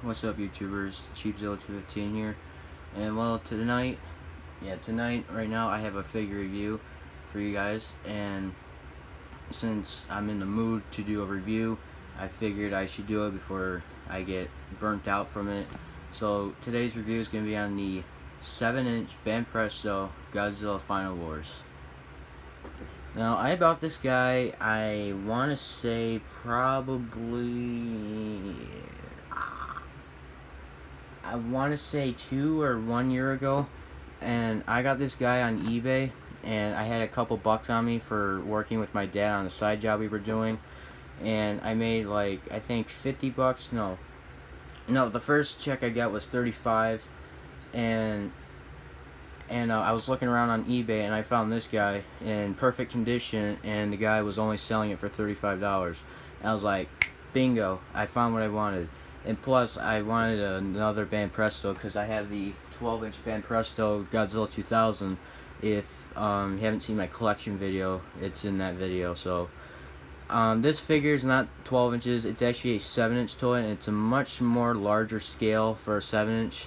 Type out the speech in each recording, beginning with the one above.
What's up, YouTubers? Cheapzilla215 here. And well, tonight, right now, I have a figure review for you guys. And since I'm in the mood to do a review, I figured I should do it before I get burnt out from it. So today's review is going to be on the 7-inch Banpresto Godzilla Final Wars. Now, I bought this guy, I want to say probably, I want to say 2 or 1 year ago, and I got this guy on eBay, and I had a couple bucks on me for working with my dad on a side job we were doing, and I made like, I think 50 bucks, no, the first check I got was 35, and I was looking around on eBay, and I found this guy in perfect condition, and the guy was only selling it for $35. And I was like, bingo, I found what I wanted. And plus, I wanted another Banpresto, because I have the 12-inch Banpresto Godzilla 2000. If you haven't seen my collection video, it's in that video. So this figure is not 12 inches, it's actually a 7-inch toy, and it's a much more larger scale for a 7-inch.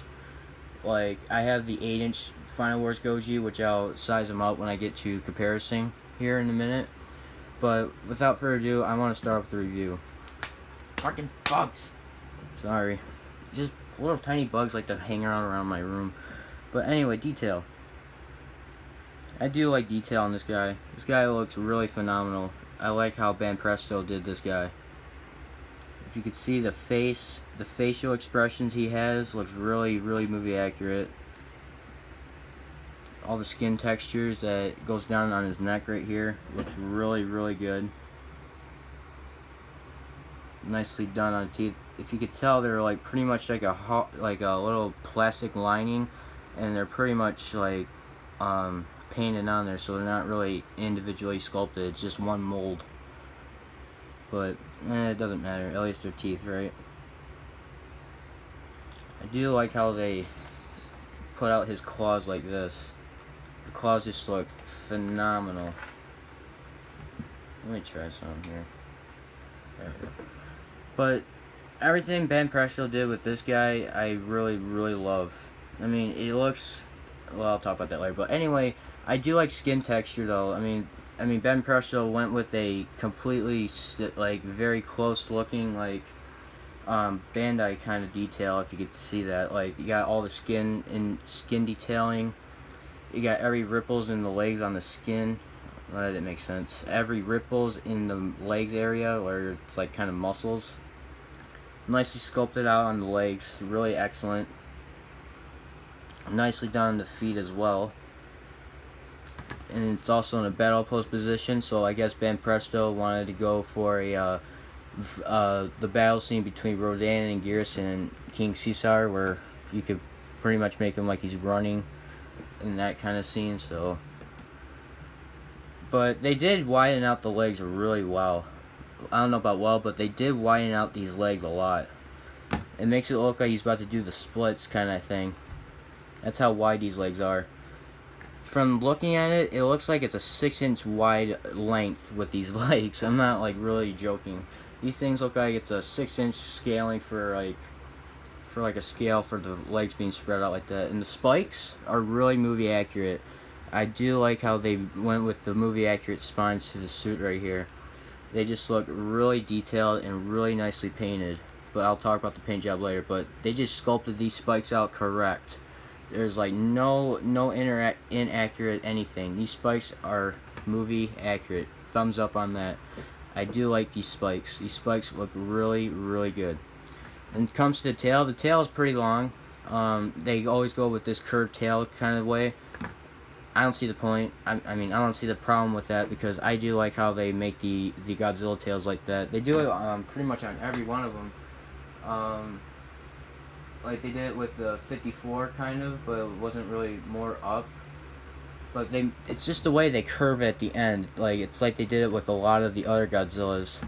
Like, I have the 8-inch Final Wars Goji, which I'll size them up when I get to comparison here in a minute. But without further ado, I want to start with the review. Fucking bugs! Sorry. Just little tiny bugs like to hang around my room. But anyway, detail. I do like detail on this guy. This guy looks really phenomenal. I like how Banpresto did this guy. If you could see the face, the facial expressions he has looks really, really movie accurate. All the skin textures that goes down on his neck right here looks really, really good. Nicely done on teeth. If you could tell, they're like pretty much like a little plastic lining, and they're pretty much like painted on there, so they're not really individually sculpted. It's just one mold. But it doesn't matter. At least they're teeth, right? I do like how they put out his claws like this. The claws just look phenomenal. Let me try some here. There we go. But everything Banpresto did with this guy, I really, really love. I mean, it looks, well, I'll talk about that later. But anyway, I do like skin texture though. I mean, Banpresto went with a completely like very close looking like Bandai kind of detail. If you could see that, like you got all the skin detailing. You got every ripples in the legs on the skin. That makes sense. Every ripples in the legs area where it's like kind of muscles. Nicely sculpted out on the legs. Really excellent. Nicely done on the feet as well. And it's also in a battle pose position. So I guess Banpresto wanted to go for a the battle scene between Rodan and Garrison and King Caesar, where you could pretty much make him like he's running in that kind of scene. So, but they did widen out the legs really well. I don't know about well, but they did widen out these legs a lot. It makes it look like he's about to do the splits kind of thing. That's how wide these legs are. From looking at it, it looks like it's a 6-inch wide length with these legs. I'm not like really joking. These things look like it's a 6-inch scaling for like a scale for the legs being spread out like that. And the spikes are really movie accurate. I do like how they went with the movie accurate spines to the suit right here. They just look really detailed and really nicely painted. But I'll talk about the paint job later. But they just sculpted these spikes out correct. There's like no inaccurate anything. These spikes are movie accurate. Thumbs up on that. I do like these spikes. These spikes look really, really good. And it comes to the tail is pretty long. They always go with this curved tail kind of way. I don't see the point. I don't see the problem with that, because I do like how they make the Godzilla tails like that. They do it pretty much on every one of them. Like they did it with the 54 kind of, but it wasn't really more up. But it's just the way they curve at the end. Like it's like they did it with a lot of the other Godzillas.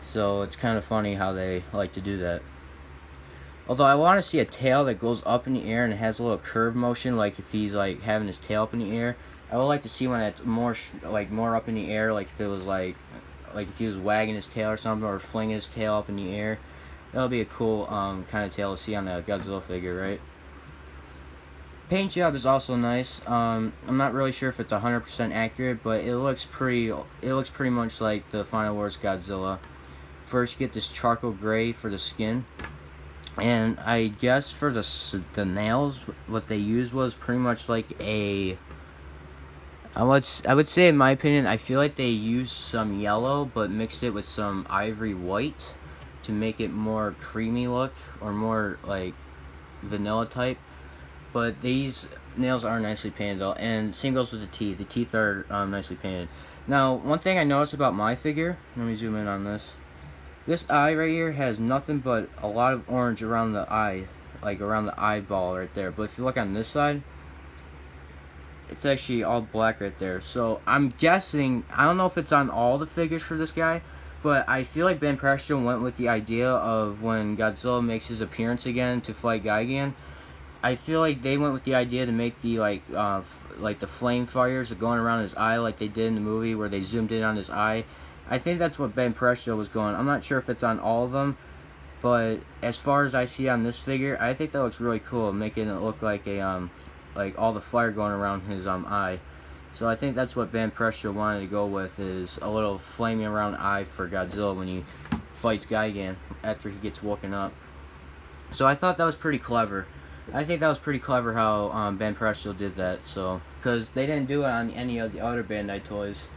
So it's kind of funny how they like to do that. Although I want to see a tail that goes up in the air and has a little curve motion, like if he's like having his tail up in the air. I would like to see one that's more up in the air, like if it was like if he was wagging his tail or something, or flinging his tail up in the air. That'll be a cool kind of tail to see on the Godzilla figure, right? Paint job is also nice. I'm not really sure if it's 100% accurate, but it looks pretty. It looks pretty much like the Final Wars Godzilla. First, you get this charcoal gray for the skin, and I guess for the nails, what they used was pretty much like a. I would say, in my opinion, I feel like they used some yellow, but mixed it with some ivory white to make it more creamy look, or more like vanilla type. But these nails are nicely painted though, and same goes with the teeth. The teeth are nicely painted. Now, one thing I noticed about my figure, let me zoom in on this. This eye right here has nothing but a lot of orange around the eye, like around the eyeball right there. But if you look on this side, it's actually all black right there. So I'm guessing, I don't know if it's on all the figures for this guy, but I feel like Banpresto went with the idea of when Godzilla makes his appearance again to fight Gigan. I feel like they went with the idea to make the like the flame fires going around his eye like they did in the movie where they zoomed in on his eye. I think that's what Banpresto was going. I'm not sure if it's on all of them, but as far as I see on this figure, I think that looks really cool, making it look like a like all the fire going around his eye. So I think that's what Banpresto wanted to go with, is a little flaming around eye for Godzilla when he fights Gigan after he gets woken up. So I thought that was pretty clever. I think that was pretty clever how Banpresto did that. So, because they didn't do it on any of the other Bandai toys,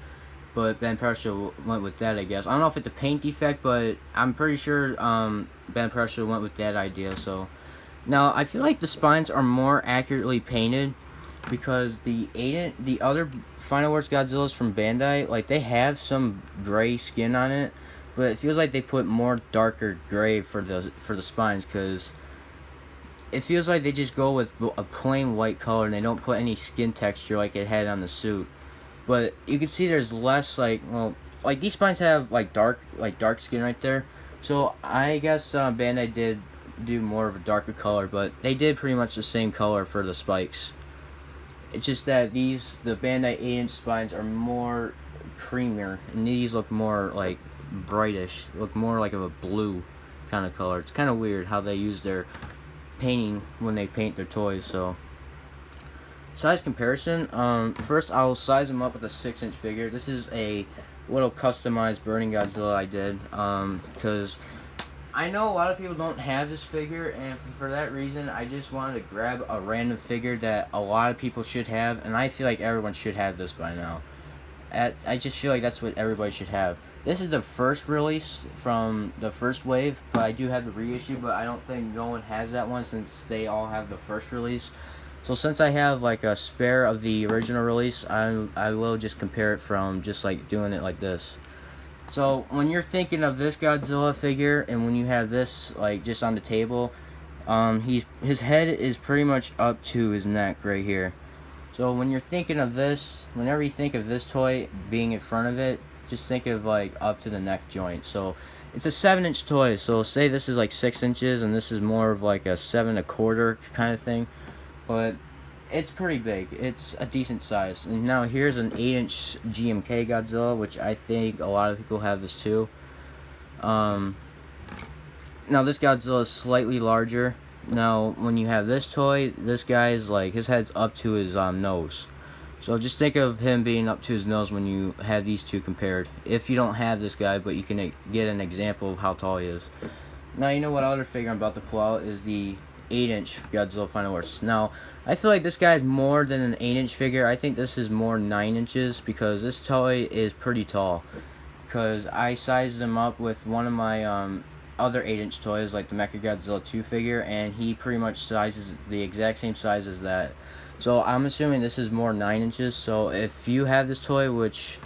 but Banpresto went with that, I guess. I don't know if it's a paint defect, but I'm pretty sure Banpresto went with that idea. So, now I feel like the spines are more accurately painted because the other Final Wars Godzillas from Bandai, like they have some gray skin on it, but it feels like they put more darker gray for the spines, because it feels like they just go with a plain white color and they don't put any skin texture like it had on the suit. But you can see there's less like these spines have like dark skin right there. So I guess Bandai did do more of a darker color, but they did pretty much the same color for the spikes. It's just that the Bandai 8-inch spines are more creamier, and these look more like brightish, look more like of a blue kind of color. It's kind of weird how they use their painting when they paint their toys. So size comparison, first I'll size them up with a 6-inch figure. This is a little customized Burning Godzilla I did, because I know a lot of people don't have this figure, and for that reason I just wanted to grab a random figure that a lot of people should have, and I feel like everyone should have this by now. I just feel like that's what everybody should have. This is the first release from the first wave, but I do have the reissue, but I don't think no one has that one since they all have the first release. So since I have like a spare of the original release, I will just compare it from just like doing it like this. So when you're thinking of this Godzilla figure, and when you have this like just on the table, his head is pretty much up to his neck right here. So when you're thinking of this, whenever you think of this toy being in front of it, just think of like up to the neck joint. So it's a 7-inch toy. So say this is like 6 inches, and this is more of like a 7 1/4 kind of thing. But it's pretty big. It's a decent size. And now here's an 8-inch GMK Godzilla, which I think a lot of people have this too. Now this Godzilla is slightly larger. Now, when you have this toy, this guy's like, his head's up to his nose. So just think of him being up to his nose when you have these two compared. If you don't have this guy, but you can get an example of how tall he is. Now, you know what other figure I'm about to pull out is the 8-inch Godzilla Final Wars. Now, I feel like this guy is more than an 8-inch figure. I think this is more 9 inches, because this toy is pretty tall. Because I sized him up with one of my other 8-inch toys, like the Mechagodzilla 2 figure, and he pretty much sizes the exact same size as that. So I'm assuming this is more 9 inches. So if you have this toy, which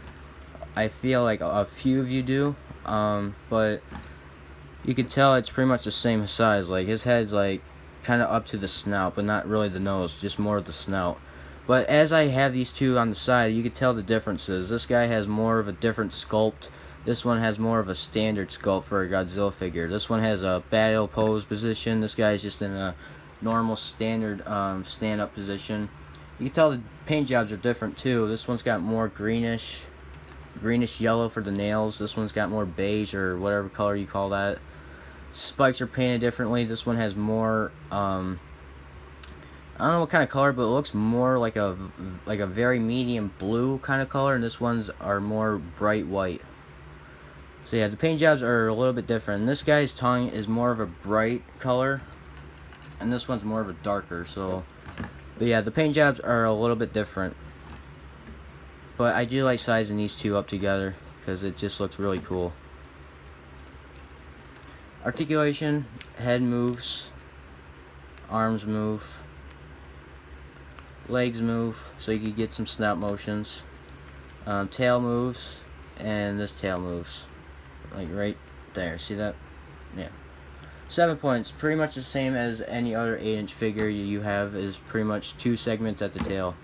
I feel like a few of you do, but you can tell it's pretty much the same size. Like his head's like kind of up to the snout, but not really the nose, just more of the snout. But as I have these two on the side, you can tell the differences. This guy has more of a different sculpt. This one has more of a standard sculpt for a Godzilla figure. This one has a battle pose position. This guy is just in a normal standard stand-up position. You can tell the paint jobs are different too. This one's got more greenish yellow for the nails. This one's got more beige, or whatever color you call that. spikes are painted differently. This one has more, I don't know what kind of color, but it looks more like a very medium blue kind of color, and this ones are more bright white. So yeah, the paint jobs are a little bit different. This guy's tongue is more of a bright color, and this one's more of a darker. So, but yeah, the paint jobs are a little bit different. But I do like sizing these two up together because it just looks really cool. Articulation, head moves, arms move, legs move, so you can get some snap motions. Tail moves, and this tail moves, like right there. See that? Yeah. 7 points, pretty much the same as any other 8-inch figure you have. Is pretty much 2 segments at the tail.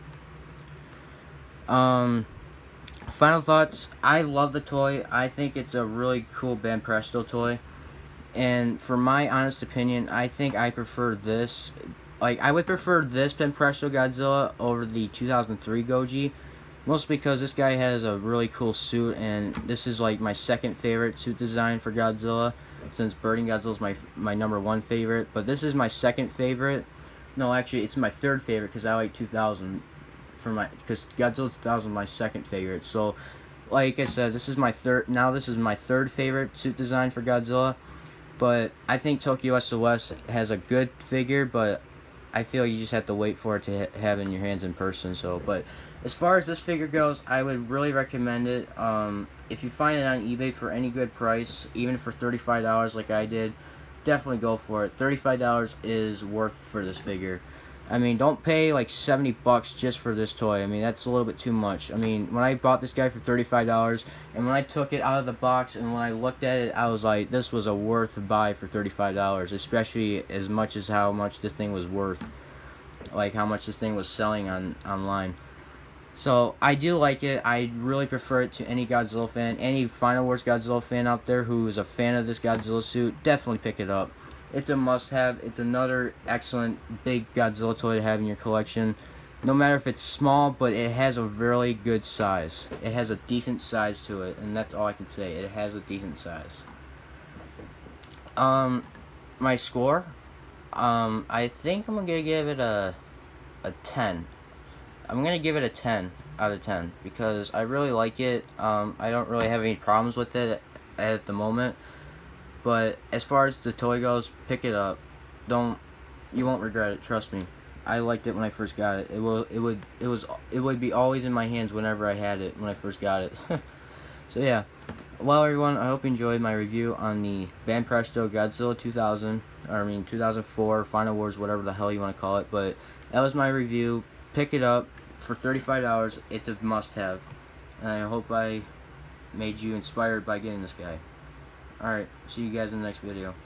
Final thoughts. I love the toy. I think it's a really cool Banpresto toy. And for my honest opinion, I think I prefer this. Like, I would prefer this Banpresto Godzilla over the 2003 Goji. Mostly because this guy has a really cool suit, and this is like my second favorite suit design for Godzilla, since Birding Godzilla is my number 1 favorite. But this is my second favorite. No, actually, it's my third favorite because I like 2000 because Godzilla 2000 is my second favorite. So, like I said, this is my third. Now this is my third favorite suit design for Godzilla. But I think Tokyo SOS has a good figure, but I feel you just have to wait for it to have in your hands in person. So, but as far as this figure goes, I would really recommend it. If you find it on eBay for any good price, even for $35 like I did, definitely go for it. $35 is worth for this figure. I mean, don't pay like $70 just for this toy. I mean, that's a little bit too much. I mean, when I bought this guy for $35, and when I took it out of the box and when I looked at it, I was like, this was a worth buy for $35, especially as much as how much this thing was worth, like how much this thing was selling online. So I do like it. I really prefer it to any Godzilla fan, any Final Wars Godzilla fan out there who is a fan of this Godzilla suit. Definitely pick it up. It's a must-have. It's another excellent big Godzilla toy to have in your collection. No matter if it's small, but it has a really good size. It has a decent size to it, and that's all I can say. It has a decent size. My score, I think I'm gonna give it a 10. I'm gonna give it a 10 out of 10 because I really like it. I don't really have any problems with it at the moment. But as far as the toy goes, pick it up. You won't regret it. Trust me. I liked it when I first got it. It would be always in my hands whenever I had it when I first got it. So yeah. Well, everyone, I hope you enjoyed my review on the Banpresto Godzilla 2004 Final Wars, whatever the hell you want to call it. But that was my review. Pick it up for $35. It's a must-have, and I hope I made you inspired by getting this guy. Alright, see you guys in the next video.